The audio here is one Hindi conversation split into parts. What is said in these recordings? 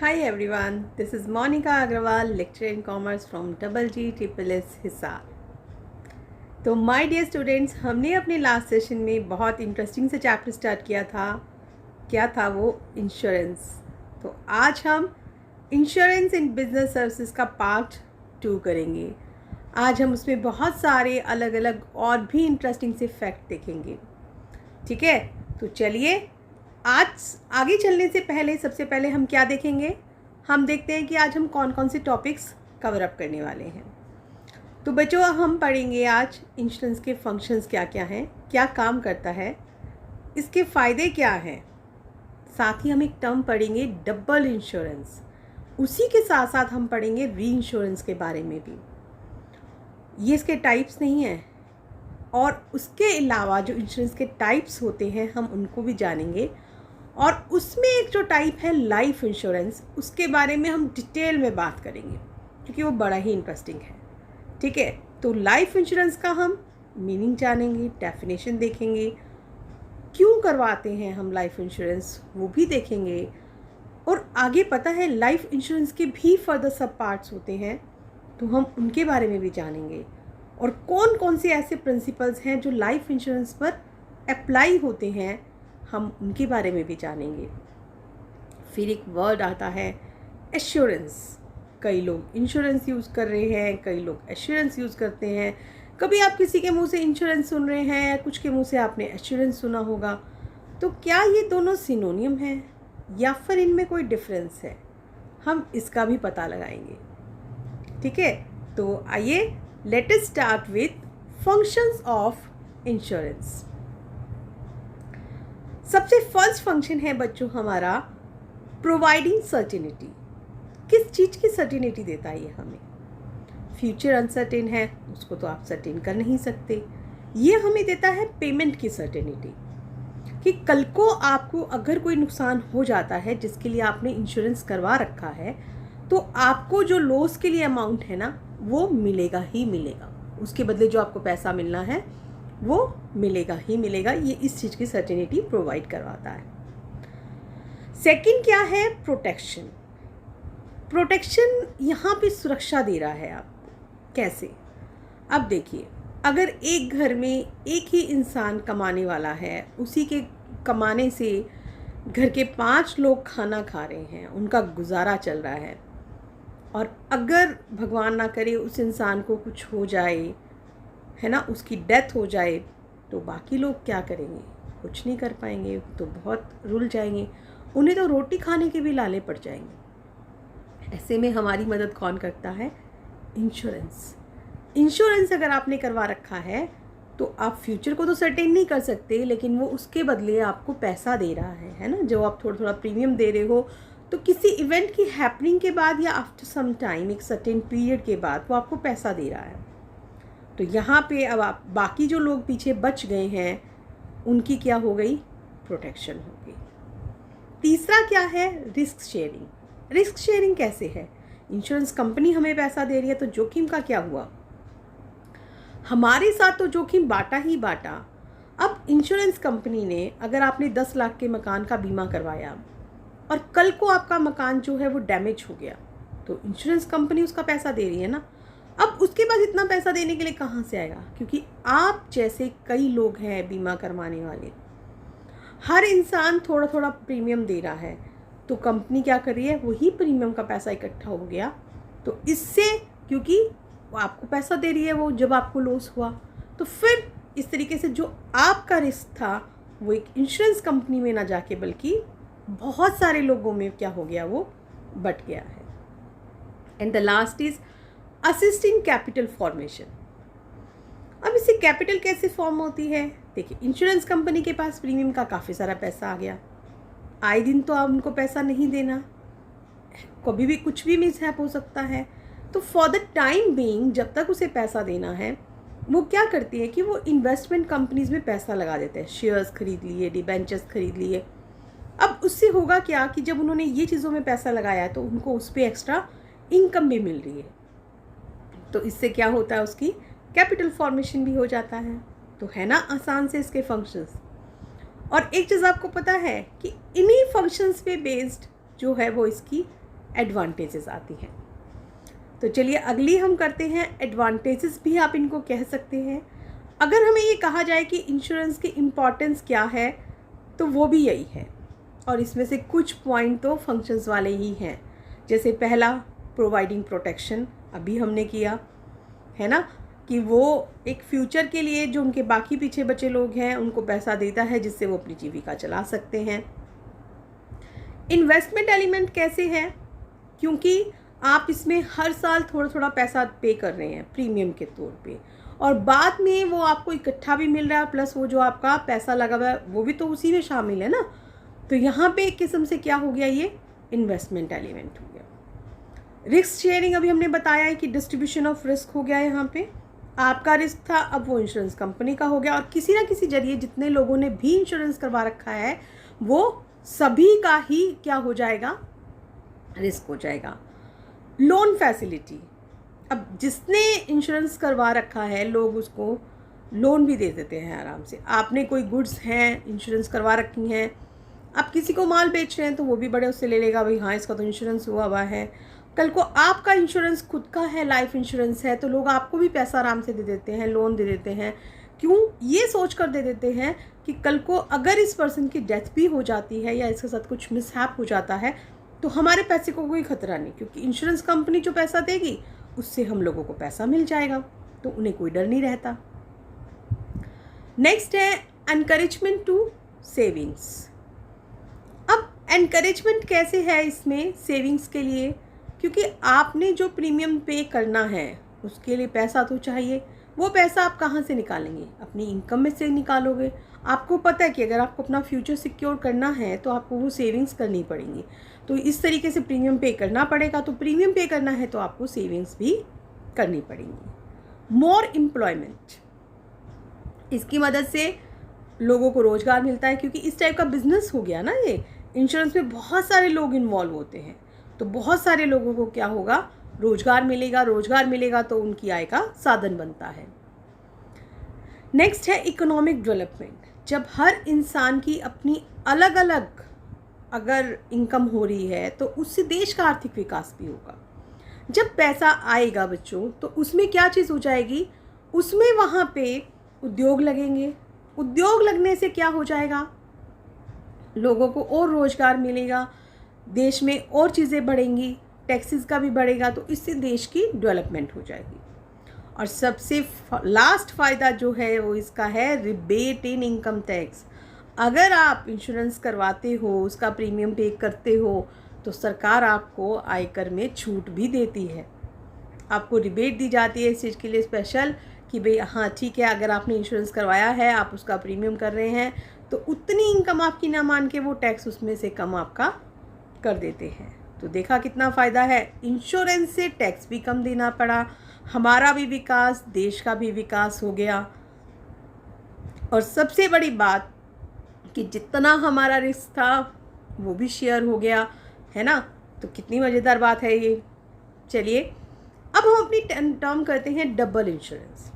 Hi everyone, this is Monica Agrawal, lecturer in commerce from GGSSS Hisar. तो माय डियर स्टूडेंट्स, हमने अपने लास्ट सेशन में बहुत इंटरेस्टिंग से चैप्टर स्टार्ट किया था। क्या था वो? इंश्योरेंस। तो आज हम इंश्योरेंस इन बिजनेस सर्विसेज का पार्ट 2 करेंगे। आज हम उसमें बहुत सारे अलग अलग और भी इंटरेस्टिंग से फैक्ट देखेंगे। ठीक है, तो चलिए आज आगे चलने से पहले सबसे पहले हम क्या देखेंगे? हम देखते हैं कि आज हम कौन कौन से टॉपिक्स कवर अप करने वाले हैं। तो बच्चों, हम पढ़ेंगे आज इंश्योरेंस के फंक्शंस क्या क्या हैं, क्या काम करता है, इसके फ़ायदे क्या हैं। साथ ही हम एक टर्म पढ़ेंगे डबल इंश्योरेंस। उसी के साथ साथ हम पढ़ेंगे री इंश्योरेंस के बारे में भी। ये इसके टाइप्स नहीं हैं, और उसके अलावा जो इंश्योरेंस के टाइप्स होते हैं हम उनको भी जानेंगे। और उसमें एक जो टाइप है लाइफ इंश्योरेंस, उसके बारे में हम डिटेल में बात करेंगे क्योंकि वो बड़ा ही इंटरेस्टिंग है। ठीक है, तो लाइफ इंश्योरेंस का हम मीनिंग जानेंगे, डेफिनेशन देखेंगे, क्यों करवाते हैं हम लाइफ इंश्योरेंस वो भी देखेंगे। और आगे पता है लाइफ इंश्योरेंस के भी फर्दर सब पार्ट्स होते हैं, तो हम उनके बारे में भी जानेंगे। और कौन कौन से ऐसे प्रिंसिपल्स हैं जो लाइफ इंश्योरेंस पर अप्लाई होते हैं, हम उनके बारे में भी जानेंगे। फिर एक वर्ड आता है एश्योरेंस। कई लोग इंश्योरेंस यूज़ कर रहे हैं, कई लोग एश्योरेंस यूज़ करते हैं। कभी आप किसी के मुंह से इंश्योरेंस सुन रहे हैं, कुछ के मुंह से आपने एश्योरेंस सुना होगा। तो क्या ये दोनों सिनोनियम हैं या फिर इनमें कोई डिफरेंस है? हम इसका भी पता लगाएंगे। ठीक है, तो आइए let us start with functions of insurance. सबसे फर्स्ट फंक्शन है बच्चों हमारा प्रोवाइडिंग सर्टेनिटी। किस चीज़ की सर्टेनिटी देता है ये हमें? फ्यूचर अनसर्टेन है, उसको तो आप सर्टेन कर नहीं सकते। ये हमें देता है पेमेंट की सर्टेनिटी कि कल को आपको अगर कोई नुकसान हो जाता है जिसके लिए आपने इंश्योरेंस करवा रखा है, तो आपको जो लॉस के लिए अमाउंट है ना वो मिलेगा ही मिलेगा। उसके बदले जो आपको पैसा मिलना है वो मिलेगा ही मिलेगा। ये इस चीज़ की सर्टेनिटी प्रोवाइड करवाता है। सेकंड क्या है? प्रोटेक्शन। प्रोटेक्शन यहाँ पे सुरक्षा दे रहा है आपको। कैसे? अब देखिए, अगर एक घर में एक ही इंसान कमाने वाला है, उसी के कमाने से घर के 5 लोग खाना खा रहे हैं, उनका गुजारा चल रहा है, और अगर भगवान ना करे उस इंसान को कुछ हो जाए, है ना, उसकी डेथ हो जाए, तो बाकी लोग क्या करेंगे? कुछ नहीं कर पाएंगे, तो बहुत रुल जाएंगे। उन्हें तो रोटी खाने के भी लाले पड़ जाएंगे। ऐसे में हमारी मदद कौन करता है? इंश्योरेंस। इंश्योरेंस अगर आपने करवा रखा है तो आप फ्यूचर को तो सर्टेन नहीं कर सकते, लेकिन वो उसके बदले आपको पैसा दे रहा है ना, जो आप थोड़ा थोड़ा प्रीमियम दे रहे हो, तो किसी इवेंट की हैपनिंग के बाद या आफ्टर सम टाइम, एक सर्टेन पीरियड के बाद वो आपको पैसा दे रहा है। तो यहाँ पे अब आप बाकी जो लोग पीछे बच गए हैं उनकी क्या हो गई? प्रोटेक्शन हो गई। तीसरा क्या है? Risk sharing. रिस्क शेयरिंग कैसे है? इंश्योरेंस कंपनी हमें पैसा दे रही है, तो जोखिम का क्या हुआ? हमारे साथ तो जोखिम बांटा ही बांटा। अब इंश्योरेंस कंपनी ने, अगर आपने 10 लाख के मकान का बीमा करवाया और कल को आपका मकान जो है वो डैमेज हो गया, तो इंश्योरेंस कंपनी उसका पैसा दे रही है ना। अब उसके पास इतना पैसा देने के लिए कहाँ से आएगा? क्योंकि आप जैसे कई लोग हैं बीमा करवाने वाले, हर इंसान थोड़ा थोड़ा प्रीमियम दे रहा है, तो कंपनी क्या कर रही है? वही प्रीमियम का पैसा इकट्ठा हो गया, तो इससे, क्योंकि वो आपको पैसा दे रही है वो जब आपको लॉस हुआ, तो फिर इस तरीके से जो आपका रिस्क था वो एक इंश्योरेंस कंपनी में ना जाके बल्कि बहुत सारे लोगों में क्या हो गया? वो बट गया है। And the last is assist in capital formation. अब इससे कैपिटल कैसे फॉर्म होती है? देखिए, इंश्योरेंस कंपनी के पास प्रीमियम का काफ़ी सारा पैसा आ गया, आए दिन तो आप उनको पैसा नहीं देना, कभी भी कुछ भी मिसहैप हो सकता है। तो फॉर द टाइम बीइंग, जब तक उसे पैसा देना है, वो क्या करती है कि वो इन्वेस्टमेंट कंपनीज में पैसा लगा देते हैं। शेयर्स खरीद लिए, डिबेंचर्स खरीद लिए। अब उससे होगा क्या कि जब उन्होंने ये चीज़ों में पैसा लगाया है तो उनको उस पर एक्स्ट्रा इनकम भी मिल रही है, तो इससे क्या होता है? उसकी कैपिटल फॉर्मेशन भी हो जाता है। तो है ना आसान से इसके फंक्शंस। और एक चीज़ आपको पता है कि इन्हीं फंक्शंस पे बेस्ड जो है वो इसकी एडवांटेजेस आती हैं। तो चलिए अगली हम करते हैं, एडवांटेजेस भी आप इनको कह सकते हैं। अगर हमें ये कहा जाए कि इंश्योरेंस की इम्पॉर्टेंस क्या है, तो वो भी यही है, और इसमें से कुछ पॉइंट तो फंक्शंस वाले ही हैं। जैसे पहला, प्रोवाइडिंग प्रोटेक्शन, अभी हमने किया है ना, कि वो एक फ्यूचर के लिए जो उनके बाकी पीछे बचे लोग हैं उनको पैसा देता है जिससे वो अपनी जीविका चला सकते हैं। इन्वेस्टमेंट एलिमेंट कैसे है, क्योंकि आप इसमें हर साल थोड़ा थोड़ा पैसा पे कर रहे हैं प्रीमियम के तौर पे, और बाद में वो आपको इकट्ठा भी मिल रहा है, प्लस वो जो आपका पैसा लगा हुआ है वो भी तो उसी में शामिल है ना। तो यहाँ पे एक किस्म से क्या हो गया, ये इन्वेस्टमेंट एलिमेंट हो गया। रिस्क शेयरिंग अभी हमने बताया है कि डिस्ट्रीब्यूशन ऑफ रिस्क हो गया यहाँ पे। आपका रिस्क था, अब वो इंश्योरेंस कंपनी का हो गया, और किसी ना किसी जरिए जितने लोगों ने भी इंश्योरेंस करवा रखा है वो सभी का ही क्या हो जाएगा, रिस्क हो जाएगा। लोन फैसिलिटी, अब जिसने इंश्योरेंस करवा रखा है लोग उसको लोन भी दे देते हैं आराम से। आपने कोई गुड्स हैं इंश्योरेंस करवा रखी हैं, आप किसी को माल बेच रहे हैं तो वो भी बड़े उससे ले लेगा, भाई हाँ इसका तो इंश्योरेंस हुआ हुआ है। कल को आपका इंश्योरेंस खुद का है, लाइफ इंश्योरेंस है, तो लोग आपको भी पैसा आराम से दे देते हैं, लोन दे देते हैं। क्यों, ये सोच कर दे देते हैं कि कल को अगर इस पर्सन की डेथ भी हो जाती है या इसके साथ कुछ मिसहैप हो जाता है तो हमारे पैसे को कोई खतरा नहीं, क्योंकि इंश्योरेंस कंपनी जो पैसा देगी उससे हम लोगों को पैसा मिल जाएगा, तो उन्हें कोई डर नहीं रहता। नेक्स्ट है एनकरेजमेंट टू सेविंग्स। अब एनकरेजमेंट कैसे है इसमें सेविंग्स के लिए, क्योंकि आपने जो प्रीमियम पे करना है उसके लिए पैसा तो चाहिए। वो पैसा आप कहाँ से निकालेंगे, अपनी इनकम में से निकालोगे। आपको पता है कि अगर आपको अपना फ्यूचर सिक्योर करना है तो आपको वो सेविंग्स करनी पड़ेंगी, तो इस तरीके से प्रीमियम पे करना पड़ेगा। तो प्रीमियम पे करना है तो आपको सेविंग्स भी करनी पड़ेंगी। मोर एम्प्लॉयमेंट, इसकी मदद से लोगों को रोज़गार मिलता है, क्योंकि इस टाइप का बिजनेस हो गया ना ये। इंश्योरेंस में बहुत सारे लोग इन्वॉल्व होते हैं, तो बहुत सारे लोगों को क्या होगा, रोज़गार मिलेगा। रोज़गार मिलेगा तो उनकी आय का साधन बनता है। नेक्स्ट है इकोनॉमिक डेवलपमेंट। जब हर इंसान की अपनी अलग अलग अगर इनकम हो रही है तो उससे देश का आर्थिक विकास भी होगा। जब पैसा आएगा बच्चों तो उसमें क्या चीज़ हो जाएगी, उसमें वहाँ पे उद्योग लगेंगे। उद्योग लगने से क्या हो जाएगा, लोगों को और रोज़गार मिलेगा, देश में और चीज़ें बढ़ेंगी, टैक्सेस का भी बढ़ेगा, तो इससे देश की डेवलपमेंट हो जाएगी। और सबसे लास्ट फ़ायदा जो है वो इसका है रिबेट इन इनकम टैक्स। अगर आप इंश्योरेंस करवाते हो, उसका प्रीमियम पे करते हो, तो सरकार आपको आयकर में छूट भी देती है। आपको रिबेट दी जाती है इस चीज़ के लिए स्पेशल, कि भाई हाँ ठीक है, अगर आपने इंश्योरेंस करवाया है, आप उसका प्रीमियम कर रहे हैं, तो उतनी इनकम आपकी ना मान के वो टैक्स उसमें से कम आपका कर देते हैं। तो देखा कितना फ़ायदा है, इंश्योरेंस से टैक्स भी कम देना पड़ा, हमारा भी विकास, देश का भी विकास हो गया। और सबसे बड़ी बात कि जितना हमारा रिस्क था वो भी शेयर हो गया, है ना। तो कितनी मज़ेदार बात है ये। चलिए अब हम अपनी टर्म करते हैं डबल इंश्योरेंस।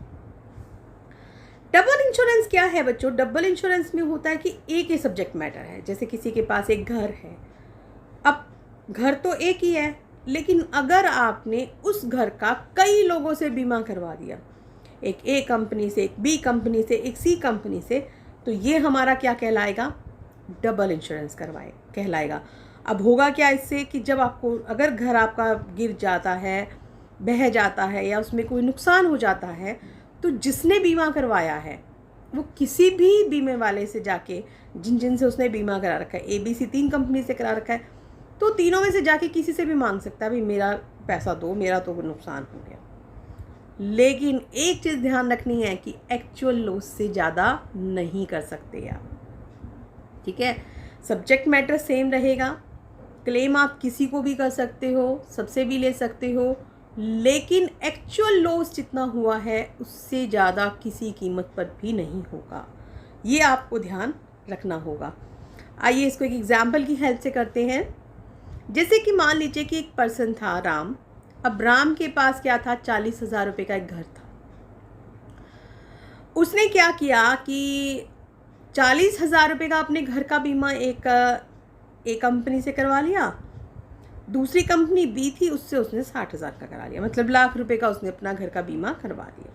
डबल इंश्योरेंस क्या है बच्चों, डबल इंश्योरेंस में होता है कि एक ही सब्जेक्ट मैटर है। जैसे किसी के पास एक घर है, अब घर तो एक ही है, लेकिन अगर आपने उस घर का कई लोगों से बीमा करवा दिया, एक ए कंपनी से, एक बी कंपनी से, एक सी कंपनी से, तो ये हमारा क्या कहलाएगा, डबल इंश्योरेंस कहलाएगा। अब होगा क्या इससे कि जब आपको अगर घर आपका गिर जाता है, बह जाता है, या उसमें कोई नुकसान हो जाता है, तो जिसने बीमा करवाया है वो किसी भी बीमे वाले से जाके, जिनसे उसने बीमा करा रखा है, ABC 3 कंपनी से करा रखा है, तो तीनों में से जाके किसी से भी मांग सकता है, भाई मेरा पैसा दो, मेरा तो नुकसान हो गया। लेकिन एक चीज़ ध्यान रखनी है कि एक्चुअल लॉस से ज़्यादा नहीं कर सकते आप, ठीक है। सब्जेक्ट मैटर सेम रहेगा, क्लेम आप किसी को भी कर सकते हो, सबसे भी ले सकते हो, लेकिन एक्चुअल लॉस जितना हुआ है उससे ज़्यादा किसी कीमत पर भी नहीं होगा। ये आपको ध्यान रखना होगा। आइए इसको एक एग्जाम्पल की हेल्प से करते हैं। जैसे कि मान लीजिए कि एक पर्सन था राम। अब राम के पास क्या था, 40,000 रुपये का एक घर था। उसने क्या किया कि 40,000 रुपये का अपने घर का बीमा एक कंपनी से करवा लिया, दूसरी कंपनी बी थी, उससे उसने 60,000 का करा लिया, मतलब लाख रुपए का उसने अपना घर का बीमा करवा लिया।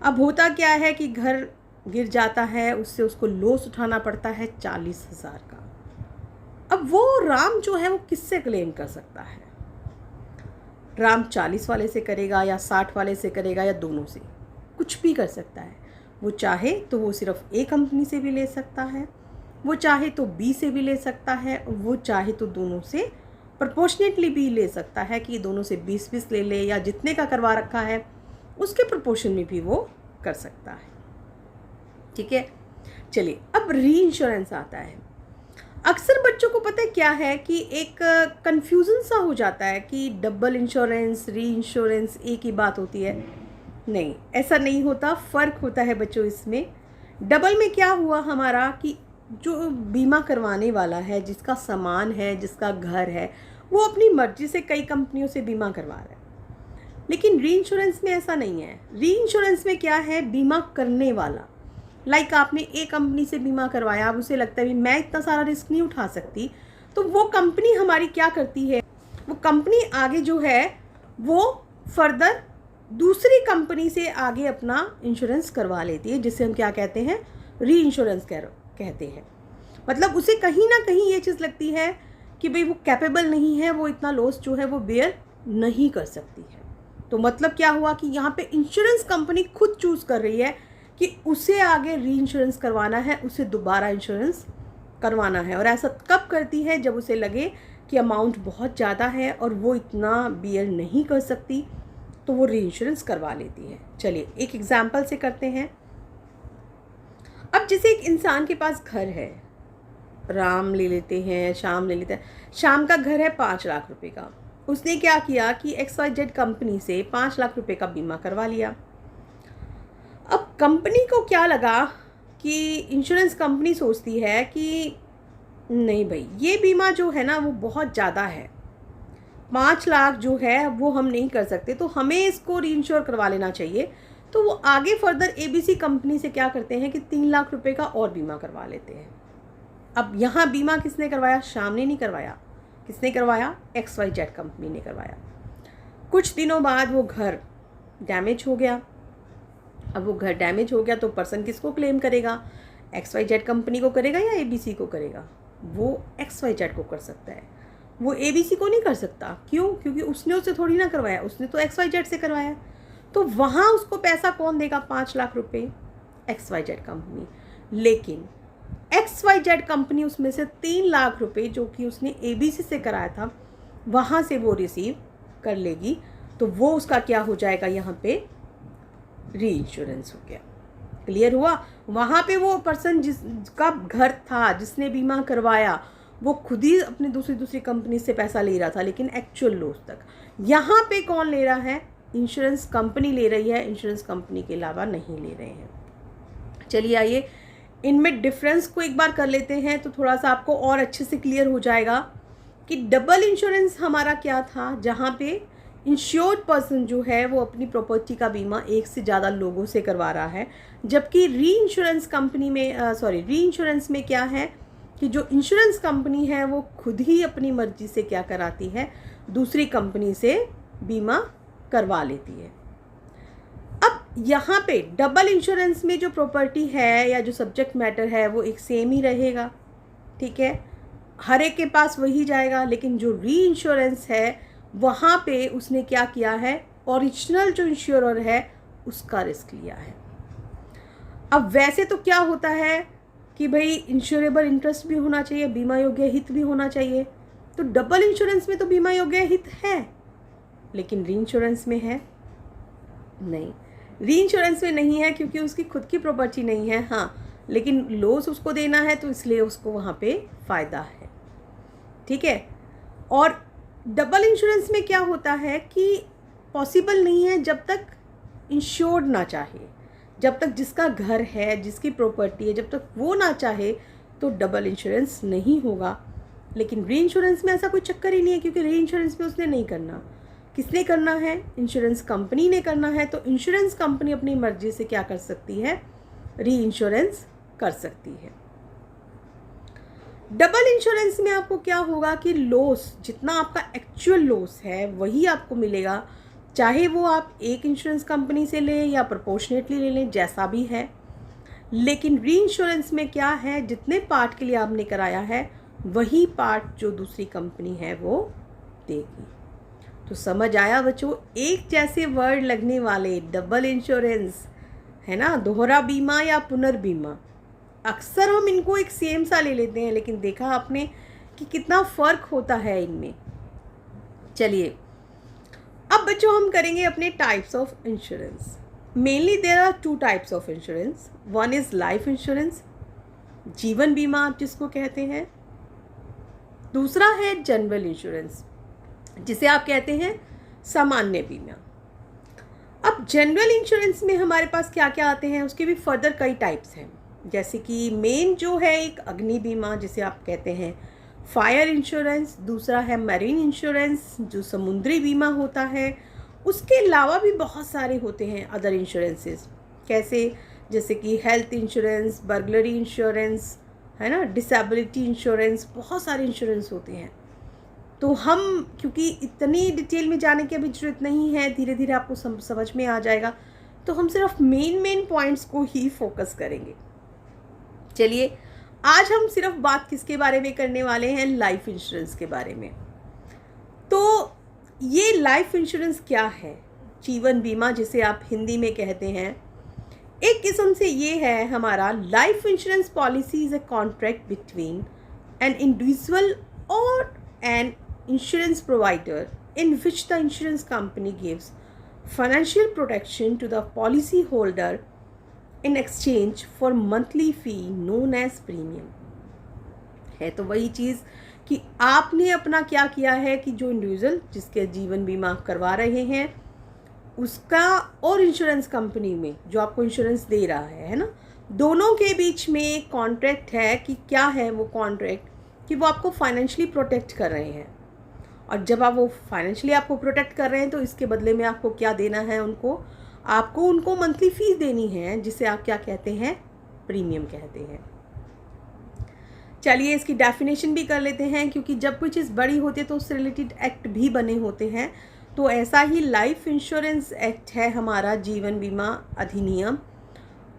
अब होता क्या है कि घर गिर जाता है, उससे उसको लॉस उठाना पड़ता है 40,000 का। अब वो राम जो है वो किससे क्लेम कर सकता है? राम 40 वाले से करेगा या 60 वाले से करेगा या दोनों से, कुछ भी कर सकता है। वो चाहे तो वो सिर्फ ए कंपनी से भी ले सकता है, वो चाहे तो बी से भी ले सकता है, वो चाहे तो दोनों से प्रोपोर्शनेटली भी ले सकता है कि दोनों से 20-20 ले ले, या जितने का करवा रखा है उसके प्रोपोर्शन में भी वो कर सकता है। ठीक है, चलिए अब री इंश्योरेंस आता है। अक्सर बच्चों को पता है क्या है कि एक कंफ्यूजन सा हो जाता है कि डबल इंश्योरेंस, री इंश्योरेंस एक ही बात होती है। नहीं, ऐसा नहीं होता, फ़र्क होता है बच्चों इसमें। डबल में क्या हुआ हमारा कि जो बीमा करवाने वाला है, जिसका सामान है, जिसका घर है, वो अपनी मर्जी से कई कंपनियों से बीमा करवा रहा है। लेकिन री इंश्योरेंस में ऐसा नहीं है। री इंश्योरेंस में क्या है, बीमा करने वाला, लाइक आपने एक कंपनी से बीमा करवाया, अब उसे लगता है मैं इतना सारा रिस्क नहीं उठा सकती, तो वो कंपनी हमारी क्या करती है, वो कंपनी आगे जो है वो फर्दर दूसरी कंपनी से आगे अपना इंश्योरेंस करवा लेती है, जिसे हम क्या कहते हैं, री इंश्योरेंस कहते हैं। मतलब उसे कहीं ना कहीं ये चीज़ लगती है कि भाई वो कैपेबल नहीं है, वो इतना लॉस जो है वो बेयर नहीं कर सकती है। तो मतलब क्या हुआ कि यहाँ पे इंश्योरेंस कंपनी खुद चूज़ कर रही है कि उसे आगे री इंश्योरेंस करवाना है, उसे दोबारा इंश्योरेंस करवाना है। और ऐसा कब करती है, जब उसे लगे कि अमाउंट बहुत ज़्यादा है और वो इतना बियर नहीं कर सकती, तो वो री इंश्योरेंस करवा लेती है। चलिए एक एग्जाम्पल से करते हैं। अब जैसे एक इंसान के पास घर है, राम ले लेते हैं, श्याम ले लेते हैं। श्याम का घर है 5 लाख रुपए का। उसने क्या किया कि XYZ कंपनी से 5 लाख रुपए का बीमा करवा लिया। अब कंपनी को क्या लगा कि इंश्योरेंस कंपनी सोचती है कि नहीं भाई, ये बीमा जो है ना वो बहुत ज़्यादा है, 5 लाख जो है वो हम नहीं कर सकते, तो हमें इसको री इंश्योर करवा लेना चाहिए। तो वो आगे फर्दर ABC कंपनी से क्या करते हैं कि 3 लाख रुपए का और बीमा करवा लेते हैं। अब यहाँ बीमा किसने करवाया? श्याम ने नहीं करवाया। किसने करवाया? XYZ कंपनी ने करवाया। कुछ दिनों बाद वो घर डैमेज हो गया। अब वो घर डैमेज हो गया तो पर्सन किसको क्लेम करेगा? XYZ कंपनी को करेगा या ABC को करेगा? वो XYZ को कर सकता है, वो ABC को नहीं कर सकता। क्यों? क्योंकि उसने उसे थोड़ी ना करवाया, उसने तो XYZ से करवाया। तो वहाँ उसको पैसा कौन देगा? 5 लाख रुपए XYZ कंपनी। लेकिन XYZ कंपनी उसमें से 3 लाख रुपए जो कि उसने ABC से कराया था, वहाँ से वो रिसीव कर लेगी। तो वो उसका क्या हो जाएगा? यहाँ पे री इंश्योरेंस हो गया। क्लियर हुआ? वहाँ पे वो पर्सन जिसका घर था, जिसने बीमा करवाया, वो खुद ही अपनी दूसरी कंपनी से पैसा ले रहा था, लेकिन एक्चुअल लॉस तक यहाँ पे कौन ले रहा है? इंश्योरेंस कंपनी ले रही है, इंश्योरेंस कंपनी के अलावा नहीं ले रहे हैं। चलिए आइए इनमें डिफरेंस को एक बार कर लेते हैं, तो थोड़ा सा आपको और अच्छे से क्लियर हो जाएगा कि डबल इंश्योरेंस हमारा क्या था, जहाँ पे इंश्योर्ड पर्सन जो है वो अपनी प्रॉपर्टी का बीमा एक से ज़्यादा लोगों से करवा रहा है। जबकि री इंश्योरेंस कंपनी में री इंश्योरेंस में क्या है कि जो इंश्योरेंस कंपनी है वो खुद ही अपनी मर्जी से क्या कराती है, दूसरी कंपनी से बीमा करवा लेती है। अब यहाँ पे डबल इंश्योरेंस में जो प्रॉपर्टी है या जो सब्जेक्ट मैटर है वो एक सेम ही रहेगा, ठीक है, हर एक के पास वही जाएगा। लेकिन जो री इंश्योरेंस है वहाँ पे उसने क्या किया है, ओरिजिनल जो इंश्योरर है उसका रिस्क लिया है। अब वैसे तो क्या होता है कि भाई इंश्योरेबल इंटरेस्ट भी होना चाहिए, बीमा योग्य हित भी होना चाहिए। तो डबल इंश्योरेंस में तो बीमा योग्य हित है, लेकिन री इंश्योरेंस में है नहीं। री इंश्योरेंस में नहीं है क्योंकि उसकी खुद की प्रॉपर्टी नहीं है, हाँ, लेकिन लॉस उसको देना है तो इसलिए उसको वहाँ पे फ़ायदा है, ठीक है। और डबल इंश्योरेंस में क्या होता है कि पॉसिबल नहीं है जब तक इंश्योर्ड ना चाहे, जब तक जिसका घर है, जिसकी प्रॉपर्टी है, जब तक वो ना चाहे तो डबल इंश्योरेंस नहीं होगा। लेकिन री इंश्योरेंस में ऐसा कोई चक्कर ही नहीं है, क्योंकि री इंश्योरेंस में उसने नहीं करना। किसने करना है? इंश्योरेंस कंपनी ने करना है। तो इंश्योरेंस कंपनी अपनी मर्जी से क्या कर सकती है? री इंश्योरेंस कर सकती है। डबल इंश्योरेंस में आपको क्या होगा कि लॉस, जितना आपका एक्चुअल लॉस है वही आपको मिलेगा, चाहे वो आप एक इंश्योरेंस कंपनी से लें या प्रोपोर्शनेटली ले लें, जैसा भी है। लेकिन री इंश्योरेंस में क्या है, जितने पार्ट के लिए आपने कराया है वही पार्ट जो दूसरी कंपनी है वो देगी। तो समझ आया बच्चों, एक जैसे वर्ड लगने वाले डबल इंश्योरेंस, है ना, दोहरा बीमा या पुनर्बीमा, अक्सर हम इनको एक सेम सा ले लेते हैं, लेकिन देखा आपने कि कितना फ़र्क होता है इनमें। चलिए अब बच्चों हम करेंगे अपने types of insurance. Mainly there are 2 types of insurance. One is life insurance, जीवन बीमा आप जिसको कहते हैं। दूसरा है जनरल इंश्योरेंस, जिसे आप कहते हैं सामान्य बीमा। अब जनरल इंश्योरेंस में हमारे पास क्या क्या आते हैं, उसके भी फर्दर कई टाइप्स हैं। जैसे कि मेन जो है एक अग्नि बीमा जिसे आप कहते हैं फायर इंश्योरेंस, दूसरा है मैरीन इंश्योरेंस जो समुद्री बीमा होता है। उसके अलावा भी बहुत सारे होते हैं अदर इंश्योरेंसेस, कैसे, जैसे कि हेल्थ इंश्योरेंस, बर्गलरी इंश्योरेंस, है ना, डिसेबिलिटी इंश्योरेंस, बहुत सारे इंश्योरेंस होते हैं। तो हम क्योंकि इतनी डिटेल में जाने की अभी जरूरत नहीं है, धीरे धीरे आपको समझ में आ जाएगा, तो हम सिर्फ मेन पॉइंट्स को ही फोकस करेंगे। चलिए आज हम सिर्फ बात किसके बारे में करने वाले हैं, लाइफ इंश्योरेंस के बारे में। तो ये लाइफ इंश्योरेंस क्या है, जीवन बीमा जिसे आप हिंदी में कहते हैं, एक किस्म से ये है हमारा life insurance policy is a contract between an individual और N insurance provider in which the insurance company gives financial protection to the policy holder in exchange for monthly fee known as premium। है तो वही चीज़ कि आपने अपना क्या किया है कि जो इंडिविजुअल जिसके जीवन बीमा आप करवा रहे हैं उसका और इंश्योरेंस कंपनी में जो आपको इंश्योरेंस दे रहा है ना, दोनों के बीच में एक कॉन्ट्रैक्ट है कि क्या है वो कॉन्ट्रैक्ट, कि वो आपको फाइनेंशियली प्रोटेक्ट कर रहे हैं। और जब आप वो फाइनेंशियली आपको प्रोटेक्ट कर रहे हैं तो इसके बदले में आपको क्या देना है, आपको उनको मंथली फीस देनी है, जिसे आप क्या कहते हैं, प्रीमियम कहते हैं। चलिए इसकी डेफिनेशन भी कर लेते हैं, क्योंकि जब कोई चीज़ बड़ी होती है तो उससे रिलेटेड एक्ट भी बने होते हैं। तो ऐसा ही लाइफ इंश्योरेंस एक्ट है हमारा जीवन बीमा अधिनियम,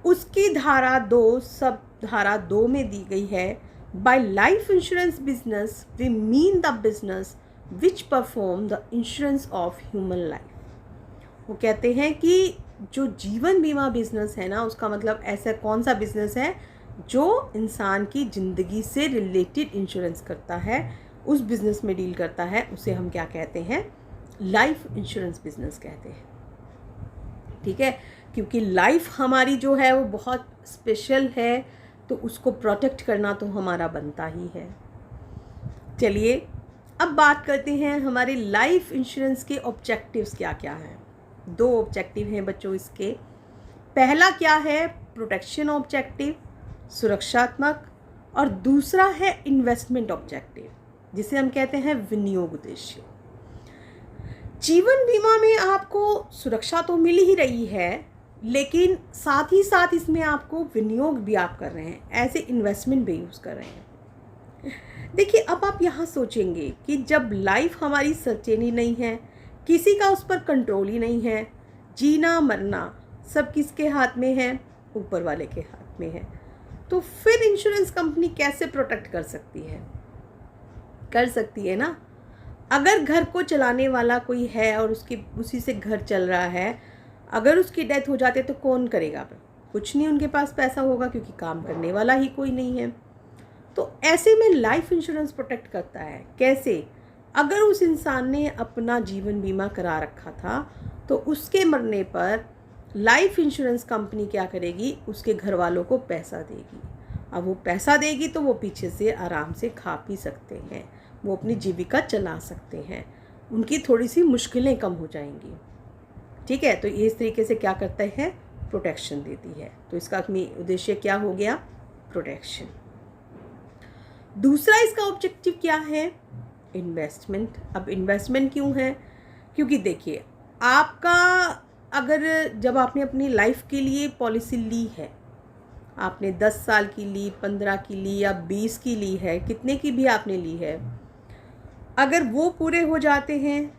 उसकी धारा 2 सब धारा 2 में दी गई है, by life insurance business we mean the business which perform the insurance of human life. वो कहते हैं कि जो जीवन बीमा बिजनेस है ना, उसका मतलब ऐसा कौन सा बिजनेस है जो इंसान की ज़िंदगी से रिलेटेड इंश्योरेंस करता है, उस बिज़नेस में डील करता है, उसे हम क्या कहते हैं, लाइफ इंश्योरेंस बिजनेस कहते हैं। ठीक है, क्योंकि लाइफ हमारी जो है वो बहुत स्पेशल है, तो उसको प्रोटेक्ट करना तो हमारा बनता ही है। चलिए अब बात करते हैं हमारे लाइफ इंश्योरेंस के ऑब्जेक्टिव्स क्या क्या हैं। 2 ऑब्जेक्टिव हैं बच्चों इसके। पहला क्या है, प्रोटेक्शन ऑब्जेक्टिव, सुरक्षात्मक, और दूसरा है इन्वेस्टमेंट ऑब्जेक्टिव, जिसे हम कहते हैं विनियोग उद्देश्य। जीवन बीमा में आपको सुरक्षा तो मिल ही रही है, लेकिन साथ ही साथ इसमें आपको विनियोग भी आप कर रहे हैं, ऐसे इन्वेस्टमेंट भी यूज़ कर रहे हैं। देखिए अब आप यहाँ सोचेंगे कि जब लाइफ हमारी सर्टेन ही नहीं है, किसी का उस पर कंट्रोल ही नहीं है, जीना मरना सब किसके हाथ में है, ऊपर वाले के हाथ में है, तो फिर इंश्योरेंस कंपनी कैसे प्रोटेक्ट कर सकती है, कर सकती है ना। अगर घर को चलाने वाला कोई है और उसी से घर चल रहा है, अगर उसकी डेथ हो जाती है तो कौन करेगा, कुछ नहीं, उनके पास पैसा होगा क्योंकि काम करने वाला ही कोई नहीं है। तो ऐसे में लाइफ इंश्योरेंस प्रोटेक्ट करता है। कैसे, अगर उस इंसान ने अपना जीवन बीमा करा रखा था तो उसके मरने पर लाइफ इंश्योरेंस कंपनी क्या करेगी, उसके घर वालों को पैसा देगी। अब वो पैसा देगी तो वो पीछे से आराम से खा पी सकते हैं, वो अपनी जीविका चला सकते हैं, उनकी थोड़ी सी मुश्किलें कम हो जाएंगी। ठीक है, तो ये इस तरीके से क्या करता है, प्रोटेक्शन देती है। तो इसका उद्देश्य क्या हो गया, प्रोटेक्शन। दूसरा इसका ऑब्जेक्टिव क्या है, इन्वेस्टमेंट। अब इन्वेस्टमेंट क्यों है, क्योंकि देखिए आपका अगर जब आपने अपनी लाइफ के लिए पॉलिसी ली है, आपने 10 साल की ली, 15 की ली या 20 की ली है, कितने की भी आपने ली है, अगर वो पूरे हो जाते हैं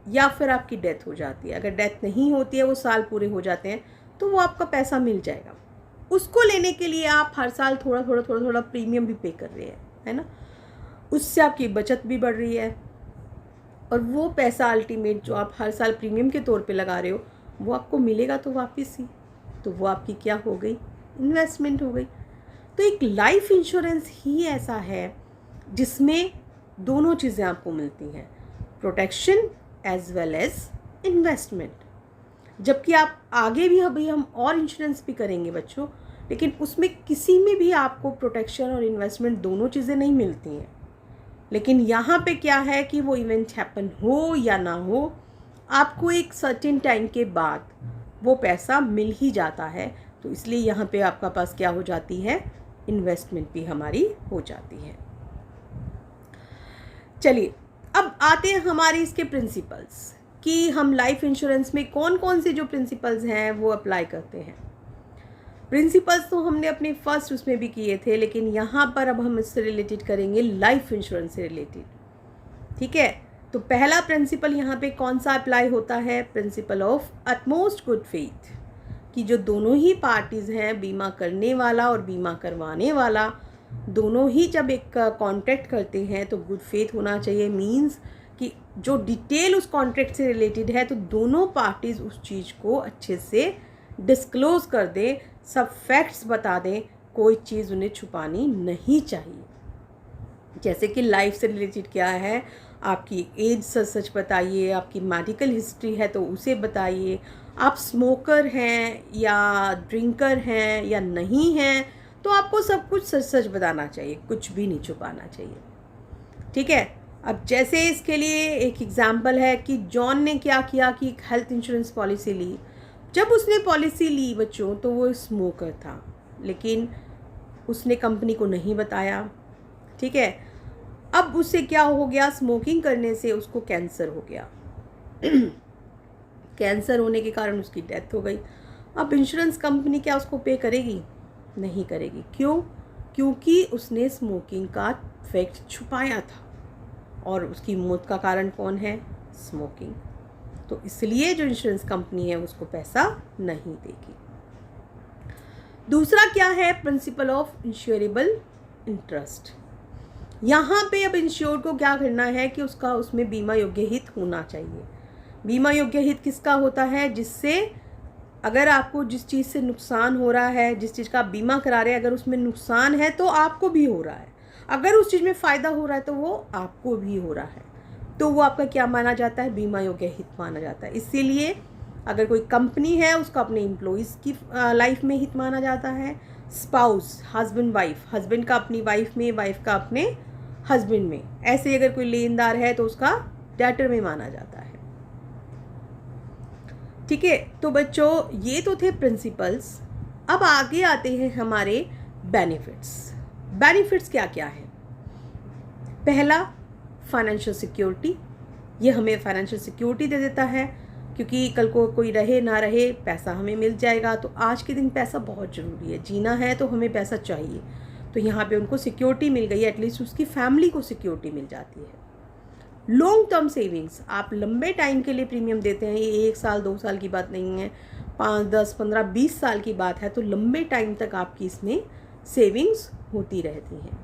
या फिर आपकी डेथ हो जाती है, अगर डेथ नहीं होती है, वो साल पूरे हो जाते हैं, तो वो आपका पैसा मिल जाएगा। उसको लेने के लिए आप हर साल थोड़ा थोड़ा थोड़ा थोड़ा प्रीमियम भी पे कर रहे हैं, है ना। उससे आपकी बचत भी बढ़ रही है और वो पैसा अल्टीमेट जो आप हर साल प्रीमियम के तौर पे लगा रहे हो, वो आपको मिलेगा तो वापस ही, तो वो आपकी क्या हो गई, इन्वेस्टमेंट हो गई। तो एक लाइफ इंश्योरेंस ही ऐसा है जिसमें दोनों चीज़ें आपको मिलती हैं, protection as well as investment. जबकि आप आगे भी अभी हम और इंश्योरेंस भी करेंगे बच्चों, लेकिन उसमें किसी में भी आपको प्रोटेक्शन और इन्वेस्टमेंट दोनों चीज़ें नहीं मिलती हैं। लेकिन यहाँ पे क्या है कि वो इवेंट हैपन हो या ना हो, आपको एक सर्टेन टाइम के बाद वो पैसा मिल ही जाता है। तो इसलिए यहाँ पे आपका पास क्या हो जाती है, इन्वेस्टमेंट भी हमारी हो जाती है। चलिए अब आते हैं हमारे इसके प्रिंसिपल्स कि हम लाइफ इंश्योरेंस में कौन कौन से जो प्रिंसिपल्स हैं वो अप्लाई करते हैं। प्रिंसिपल्स तो हमने अपने फर्स्ट उसमें भी किए थे, लेकिन यहाँ पर अब हम इससे रिलेटेड करेंगे लाइफ इंश्योरेंस से रिलेटेड। ठीक है, तो पहला प्रिंसिपल यहाँ पे कौन सा अप्लाई होता है, principle of utmost good faith, कि जो दोनों ही पार्टीज़ हैं, बीमा करने वाला और बीमा करवाने वाला, दोनों ही जब एक कॉन्ट्रैक्ट करते हैं तो गुड फेथ होना चाहिए। मींस कि जो डिटेल उस कॉन्ट्रैक्ट से रिलेटेड है तो दोनों पार्टीज़ उस चीज़ को अच्छे से डिस्क्लोज़ कर दें, सब फैक्ट्स बता दें, कोई चीज़ उन्हें छुपानी नहीं चाहिए। जैसे कि लाइफ से रिलेटेड क्या है, आपकी एज सच सच बताइए, आपकी मेडिकल हिस्ट्री है तो उसे बताइए, आप स्मोकर हैं या ड्रिंकर हैं या नहीं हैं, तो आपको सब कुछ सच सच बताना चाहिए, कुछ भी नहीं छुपाना चाहिए। ठीक है, अब जैसे इसके लिए एक एग्जांपल है कि जॉन ने क्या किया कि एक हेल्थ इंश्योरेंस पॉलिसी ली। जब उसने पॉलिसी ली बच्चों तो वो स्मोकर था, लेकिन उसने कंपनी को नहीं बताया। ठीक है, अब उससे क्या हो गया, स्मोकिंग करने से उसको कैंसर हो गया। कैंसर होने के कारण उसकी डेथ हो गई। अब इंश्योरेंस कंपनी क्या उसको पे करेगी, नहीं करेगी। क्यों, क्योंकि उसने स्मोकिंग का फैक्ट छुपाया था और उसकी मौत का कारण कौन है, स्मोकिंग। तो इसलिए जो इंश्योरेंस कंपनी है उसको पैसा नहीं देगी। दूसरा क्या है, प्रिंसिपल ऑफ इंश्योरेबल इंटरेस्ट। यहाँ पे अब इंश्योर्ड को क्या करना है कि उसका उसमें बीमा योग्य हित होना चाहिए। बीमा योग्य हित किसका होता है, जिससे अगर आपको जिस चीज़ से नुकसान हो रहा है, जिस चीज़ का आप बीमा करा रहे हैं, अगर उसमें नुकसान है तो आपको भी हो रहा है, अगर उस चीज़ में फ़ायदा हो रहा है तो वो आपको भी हो रहा है, तो वो आपका क्या माना जाता है, बीमा योग्य हित माना जाता है। इसीलिए अगर कोई कंपनी है उसका अपने एम्प्लॉइज़ की लाइफ में हित माना जाता है, स्पाउस, हस्बैंड वाइफ, हस्बैंड का अपनी वाइफ में, वाइफ का अपने हस्बैंड में, ऐसे अगर कोई लेनदार है तो उसका डेटर में माना जाता है। ठीक है, तो बच्चों ये तो थे प्रिंसिपल्स। अब आगे आते हैं हमारे बेनिफिट्स। बेनिफिट्स क्या क्या है, पहला फाइनेंशियल सिक्योरिटी, ये हमें फाइनेंशियल सिक्योरिटी दे देता है, क्योंकि कल को कोई रहे ना रहे पैसा हमें मिल जाएगा। तो आज के दिन पैसा बहुत ज़रूरी है, जीना है तो हमें पैसा चाहिए। तो यहाँ पे उनको सिक्योरिटी मिल गई, एटलीस्ट उसकी फैमिली को सिक्योरिटी मिल जाती है। लॉन्ग टर्म सेविंग्स, आप लंबे टाइम के लिए प्रीमियम देते हैं, ये 1 साल 2 साल की बात नहीं है, 5 10 15 20 साल की बात है, तो लंबे टाइम तक आपकी इसमें सेविंग्स होती रहती हैं।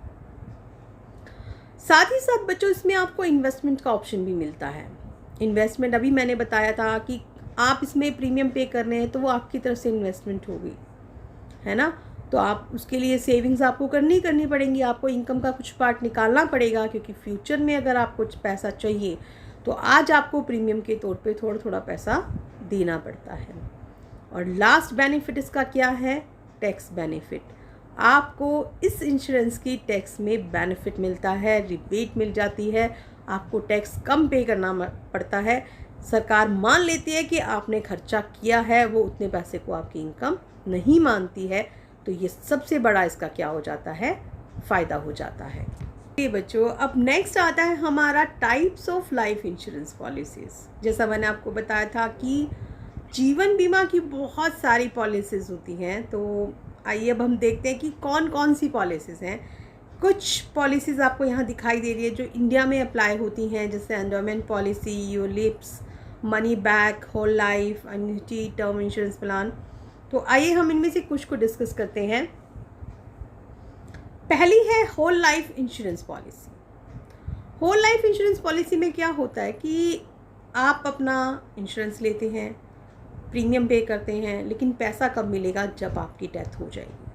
साथ ही साथ बच्चों इसमें आपको इन्वेस्टमेंट का ऑप्शन भी मिलता है। इन्वेस्टमेंट अभी मैंने बताया था कि आप इसमें प्रीमियम पे कर रहे हैं तो वो आपकी तरफ से इन्वेस्टमेंट होगी, है ना। तो आप उसके लिए सेविंग्स आपको करनी पड़ेंगी, आपको इनकम का कुछ पार्ट निकालना पड़ेगा, क्योंकि फ्यूचर में अगर आपको कुछ पैसा चाहिए तो आज आपको प्रीमियम के तौर पे थोड़ा थोड़ा पैसा देना पड़ता है। और लास्ट बेनिफिट इसका क्या है, टैक्स बेनिफिट। आपको इस इंश्योरेंस की टैक्स में बेनिफिट मिलता है, रिबेट मिल जाती है, आपको टैक्स कम पे करना पड़ता है। सरकार मान लेती है कि आपने खर्चा किया है, वो उतने पैसे को आपकी इनकम नहीं मानती है। तो ये सबसे बड़ा इसका क्या हो जाता है, फ़ायदा हो जाता है। ये बच्चों अब नेक्स्ट आता है हमारा types of life insurance policies. जैसा मैंने आपको बताया था कि जीवन बीमा की बहुत सारी पॉलिसीज़ होती हैं, तो आइए अब हम देखते हैं कि कौन कौन सी पॉलिसीज़ हैं। कुछ पॉलिसीज़ आपको यहाँ दिखाई दे रही है जो इंडिया में अप्लाई होती हैं, जैसे endowment policy, ULIPs, money back, whole life, annuity, term insurance plan. तो आइए हम इनमें से कुछ को डिस्कस करते हैं। पहली है whole life insurance policy. Whole life insurance policy में क्या होता है कि आप अपना इंश्योरेंस लेते हैं, प्रीमियम पे करते हैं, लेकिन पैसा कब मिलेगा? जब आपकी डेथ हो जाएगी।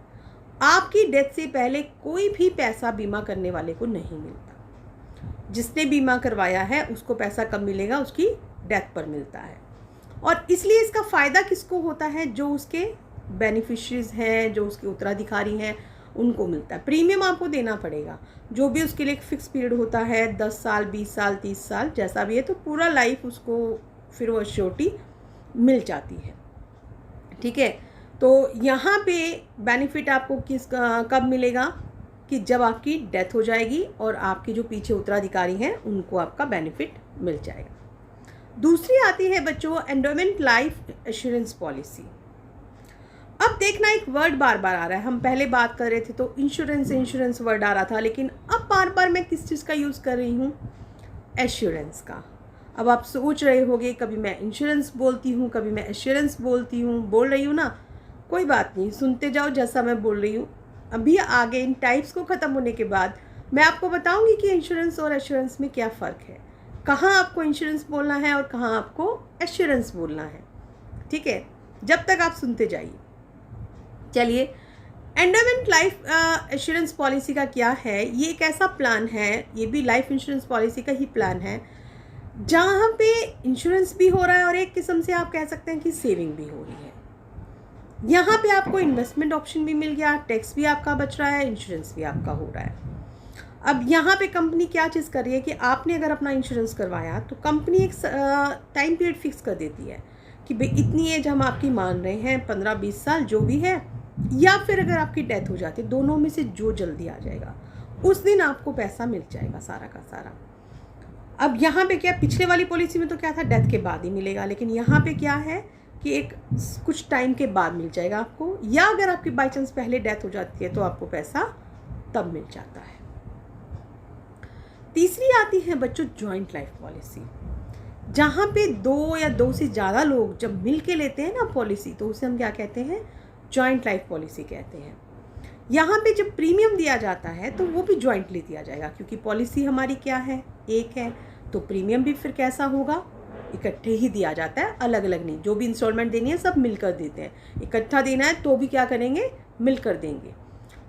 आपकी डेथ से पहले कोई भी पैसा बीमा करने वाले को नहीं मिलता। जिसने बीमा करवाया है उसको पैसा कब मिलेगा? उसकी डेथ पर मिलता है। और इसलिए इसका फ़ायदा किसको होता है? जो उसके बेनिफिशरीज हैं, जो उसके उत्तराधिकारी हैं, उनको मिलता है। प्रीमियम आपको देना पड़ेगा, जो भी उसके लिए एक फ़िक्स पीरियड होता है, 10 साल, 20 साल, 30 साल, जैसा भी है, तो पूरा लाइफ उसको फिर वो श्योरिटी मिल जाती है। ठीक है, तो यहाँ पे बेनिफिट आपको कब मिलेगा? कि जब आपकी डेथ हो जाएगी और आपके जो पीछे उत्तराधिकारी हैं उनको आपका बेनिफिट मिल जाएगा। दूसरी आती है बच्चों एंडोमेंट लाइफ एश्योरेंस पॉलिसी। अब देखना एक वर्ड बार बार आ रहा है। हम पहले बात कर रहे थे तो इंश्योरेंस वर्ड आ रहा था, लेकिन अब बार बार मैं किस चीज़ का यूज़ कर रही हूँ? एश्योरेंस का। अब आप सोच रहे होंगे कभी मैं इंश्योरेंस बोलती हूँ, कभी मैं एश्योरेंस बोल रही हूँ ना। कोई बात नहीं, सुनते जाओ जैसा मैं बोल रही हूँ। अभी आगे इन टाइप्स को ख़त्म होने के बाद मैं आपको बताऊँगी कि इंश्योरेंस और एश्योरेंस में क्या फ़र्क है, कहाँ आपको इंश्योरेंस बोलना है और कहाँ आपको एश्योरेंस बोलना है। ठीक है, जब तक आप सुनते जाइए। चलिए, एंडोमेंट लाइफ एश्योरेंस पॉलिसी का क्या है? ये एक ऐसा प्लान है, ये भी लाइफ इंश्योरेंस पॉलिसी का ही प्लान है, जहाँ पे इंश्योरेंस भी हो रहा है और एक किस्म से आप कह सकते हैं कि सेविंग भी हो रही है। यहाँ पे आपको इन्वेस्टमेंट ऑप्शन भी मिल गया, टैक्स भी आपका बच रहा है, इंश्योरेंस भी आपका हो रहा है। अब यहाँ पे कंपनी क्या चीज़ कर रही है कि आपने अगर अपना इंश्योरेंस करवाया तो कंपनी एक टाइम पीरियड फिक्स कर देती है कि भाई इतनी एज हम आपकी मान रहे हैं, 15-20 साल जो भी है, या फिर अगर आपकी डेथ हो जाती है, दोनों में से जो जल्दी आ जाएगा उस दिन आपको पैसा मिल जाएगा सारा का सारा। अब यहाँ पे क्या, पिछले वाली पॉलिसी में तो क्या था, डेथ के बाद ही मिलेगा, लेकिन यहाँ पे क्या है कि एक कुछ टाइम के बाद मिल जाएगा आपको, या अगर आपकी बाई चांस पहले डेथ हो जाती है तो आपको पैसा तब मिल जाता है। तीसरी आती है बच्चों जॉइंट लाइफ पॉलिसी, जहाँ पे 2 या 2 से ज़्यादा लोग जब मिल के लेते हैं ना पॉलिसी, तो उसे हम क्या कहते हैं? जॉइंट लाइफ पॉलिसी कहते हैं। यहाँ पे जब प्रीमियम दिया जाता है तो वो भी जॉइंटली दिया जाएगा, क्योंकि पॉलिसी हमारी क्या है? एक है, तो प्रीमियम भी फिर कैसा होगा? इकट्ठे ही दिया जाता है, अलग अलग नहीं। जो भी इंस्टॉलमेंट देनी है सब मिलकर देते हैं, इकट्ठा देना है तो भी क्या करेंगे? मिलकर देंगे।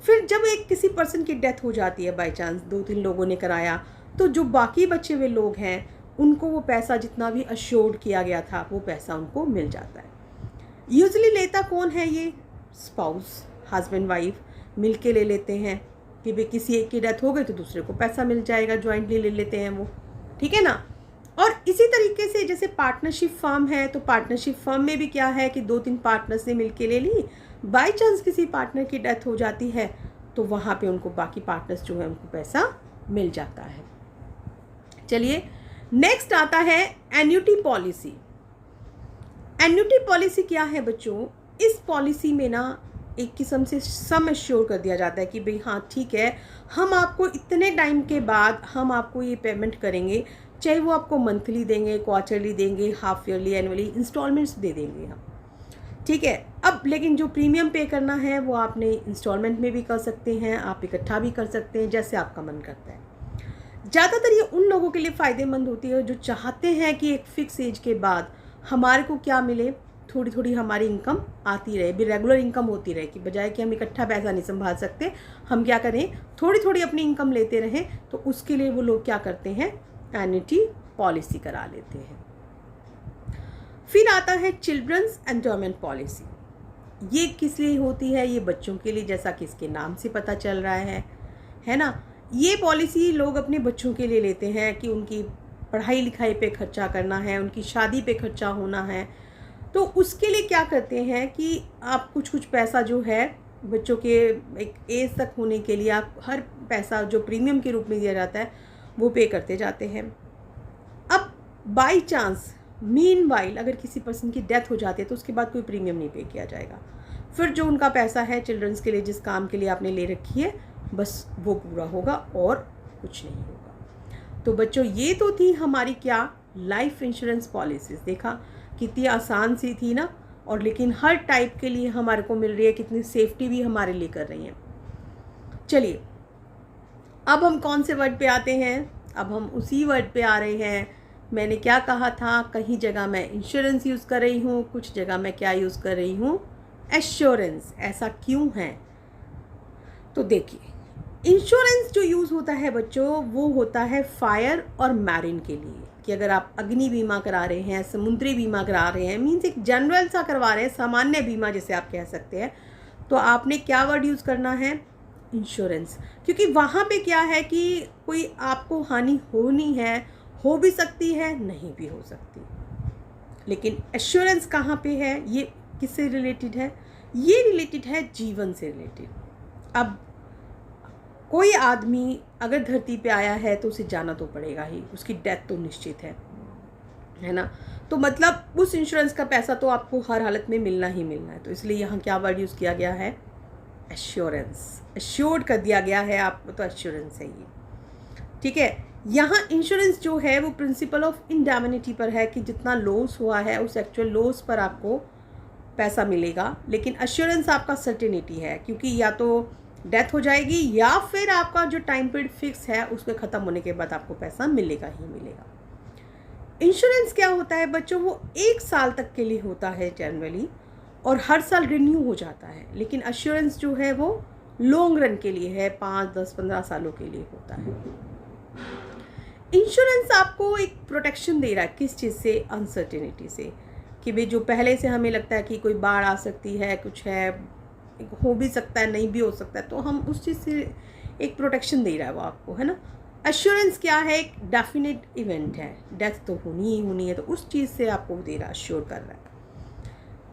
फिर जब एक किसी पर्सन की डेथ हो जाती है बाई चांस, 2-3 लोगों ने कराया, तो जो बाकी बचे हुए लोग हैं उनको वो पैसा जितना भी अश्योर्ड किया गया था वो पैसा उनको मिल जाता है। यूजुअली लेता कौन है? ये स्पाउस, हस्बैंड वाइफ मिल के ले लेते हैं कि भाई किसी एक की डेथ हो गई तो दूसरे को पैसा मिल जाएगा, जॉइंटली ले लेते हैं वो। ठीक है ना? और इसी तरीके से जैसे पार्टनरशिप फर्म है, तो पार्टनरशिप फर्म में भी क्या है कि 2-3 पार्टनर्स ने मिल के ले ली, बाई चांस किसी पार्टनर की डेथ हो जाती है तो वहाँ पे उनको बाकी पार्टनर्स जो है उनको पैसा मिल जाता है। चलिए, नेक्स्ट आता है एन्युटी पॉलिसी। एन्युटी पॉलिसी क्या है बच्चों? इस पॉलिसी में ना एक किस्म से सम एश्योर कर दिया जाता है कि भाई हाँ ठीक है, हम आपको इतने टाइम के बाद हम आपको ये पेमेंट करेंगे, चाहे वो आपको मंथली देंगे, क्वार्टरली देंगे, हाफ ईयरली, एनुअली, इंस्टॉलमेंट्स दे देंगे हम। ठीक है, अब लेकिन जो प्रीमियम पे करना है वो आपने इंस्टॉलमेंट में भी कर सकते हैं, आप इकट्ठा भी कर सकते हैं, जैसे आपका मन करता है। ज़्यादातर ये उन लोगों के लिए फ़ायदेमंद होती है जो चाहते हैं कि एक फ़िक्स एज के बाद हमारे को क्या मिले, थोड़ी थोड़ी हमारी इनकम आती रहे, भी रेगुलर इनकम होती रहे, कि बजाय कि हम इकट्ठा पैसा नहीं संभाल सकते, हम क्या करें, थोड़ी थोड़ी अपनी इनकम लेते रहें। तो उसके लिए वो लोग क्या करते हैं? एन्युटी पॉलिसी करा लेते हैं। फिर आता है चिल्ड्रंस एंडोमेंट पॉलिसी। ये किस लिए होती है? ये बच्चों के लिए, जैसा कि इसके नाम से पता चल रहा है ना। ये पॉलिसी लोग अपने बच्चों के लिए लेते हैं कि उनकी पढ़ाई लिखाई पे खर्चा करना है, उनकी शादी पे खर्चा होना है। तो उसके लिए क्या करते हैं कि आप कुछ पैसा जो है बच्चों के एक एज तक होने के लिए आप हर पैसा जो प्रीमियम के रूप में दिया जाता है वो पे करते जाते हैं। अब बाई चांस मीनवाइल अगर किसी पर्सन की डेथ हो जाती है तो उसके बाद कोई प्रीमियम नहीं पे किया जाएगा। फिर जो उनका पैसा है चिल्ड्रंस के लिए, जिस काम के लिए आपने ले रखी है, बस वो पूरा होगा और कुछ नहीं होगा। तो बच्चों ये तो थी हमारी क्या लाइफ इंश्योरेंस पॉलिसीज़। देखा कितनी आसान सी थी ना, और लेकिन हर टाइप के लिए हमारे को मिल रही है, कितनी सेफ्टी भी हमारे लिए कर रही हैं। चलिए अब हम कौन से वर्ड पे आते हैं, अब हम उसी वर्ड पे आ रहे हैं। मैंने क्या कहा था, कहीं जगह मैं इंश्योरेंस यूज़ कर रही हूँ, कुछ जगह मैं क्या यूज़ कर रही हूँ, एश्योरेंस। ऐसा क्यों है? तो देखिए इंश्योरेंस जो यूज़ होता है बच्चों, वो होता है फायर और मैरिन के लिए, कि अगर आप अग्नि बीमा करा रहे हैं, समुद्री बीमा करा रहे हैं, मीन्स एक जनरल सा करवा रहे हैं, सामान्य बीमा जिसे आप कह सकते हैं, तो आपने क्या वर्ड यूज़ करना है, इंश्योरेंस। क्योंकि वहाँ पे क्या है कि कोई आपको हानि होनी है, हो भी सकती है, नहीं भी हो सकती। लेकिन एश्योरेंस कहाँ पे है, ये किससे रिलेटेड है, ये रिलेटेड है जीवन से रिलेटेड। अब कोई आदमी अगर धरती पे आया है तो उसे जाना तो पड़ेगा ही, उसकी डेथ तो निश्चित है ना। तो मतलब उस इंश्योरेंस का पैसा तो आपको हर हालत में मिलना ही मिलना है। तो इसलिए यहाँ क्या वर्ड यूज़ किया गया है, एश्योरेंस। एश्योर्ड कर दिया गया है आपको, तो एश्योरेंस है ये, ठीक है। यहाँ इंश्योरेंस जो है वो प्रिंसिपल ऑफ इंडेमनिटी पर है, कि जितना लॉस हुआ है उस एक्चुअल लॉस पर आपको पैसा मिलेगा। लेकिन एश्योरेंस आपका सर्टेनिटी है, क्योंकि या तो डेथ हो जाएगी या फिर आपका जो टाइम पीरियड फिक्स है उसके ख़त्म होने के बाद आपको पैसा मिलेगा ही मिलेगा। इंश्योरेंस क्या होता है बच्चों, वो 1 साल तक के लिए होता है जनरली, और हर साल रिन्यू हो जाता है। लेकिन एश्योरेंस जो है वो लॉन्ग रन के लिए है, 5, 10, 15 सालों के लिए होता है। इंश्योरेंस आपको एक प्रोटेक्शन दे रहा है, किस चीज़ से, अनसर्टेनिटी से, कि भाई जो पहले से हमें लगता है कि कोई बाढ़ आ सकती है, कुछ है, हो भी सकता है, नहीं भी हो सकता है, तो हम उस चीज़ से एक प्रोटेक्शन दे रहा है वो आपको, है ना। एश्योरेंस क्या है, एक डेफिनेट इवेंट है, डेथ तो होनी ही होनी है, तो उस चीज़ से आपको दे रहा है, श्योर कर रहा है।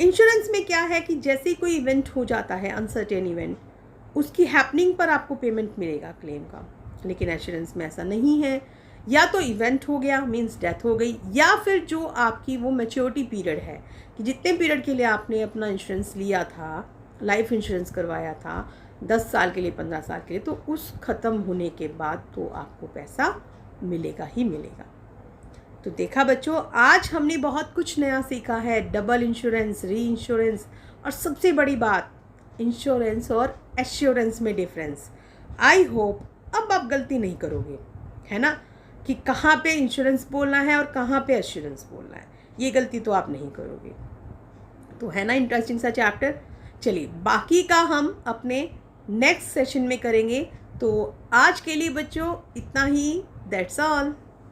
इंश्योरेंस में क्या है कि जैसे ही कोई इवेंट हो जाता है, अनसर्टेन इवेंट, उसकी हैपनिंग पर आपको पेमेंट मिलेगा क्लेम का। लेकिन एश्योरेंस में ऐसा नहीं है, या तो इवेंट हो गया मींस डेथ हो गई, या फिर जो आपकी वो मैच्योरिटी पीरियड है, कि जितने पीरियड के लिए आपने अपना इंश्योरेंस लिया था, लाइफ इंश्योरेंस करवाया था 10 साल के लिए, 15 साल के लिए, तो उस ख़त्म होने के बाद तो आपको पैसा मिलेगा ही मिलेगा। तो देखा बच्चों, आज हमने बहुत कुछ नया सीखा है, डबल इंश्योरेंस, री इंश्योरेंस, और सबसे बड़ी बात इंश्योरेंस और एश्योरेंस में डिफरेंस। आई होप अब आप गलती नहीं करोगे, है ना, कि कहाँ पे इंश्योरेंस बोलना है और कहाँ पे एश्योरेंस बोलना है, ये गलती तो आप नहीं करोगे। तो है ना इंटरेस्टिंग सा चैप्टर। चलिए बाकी का हम अपने नेक्स्ट सेशन में करेंगे। तो आज के लिए बच्चों इतना ही, दैट्स ऑल।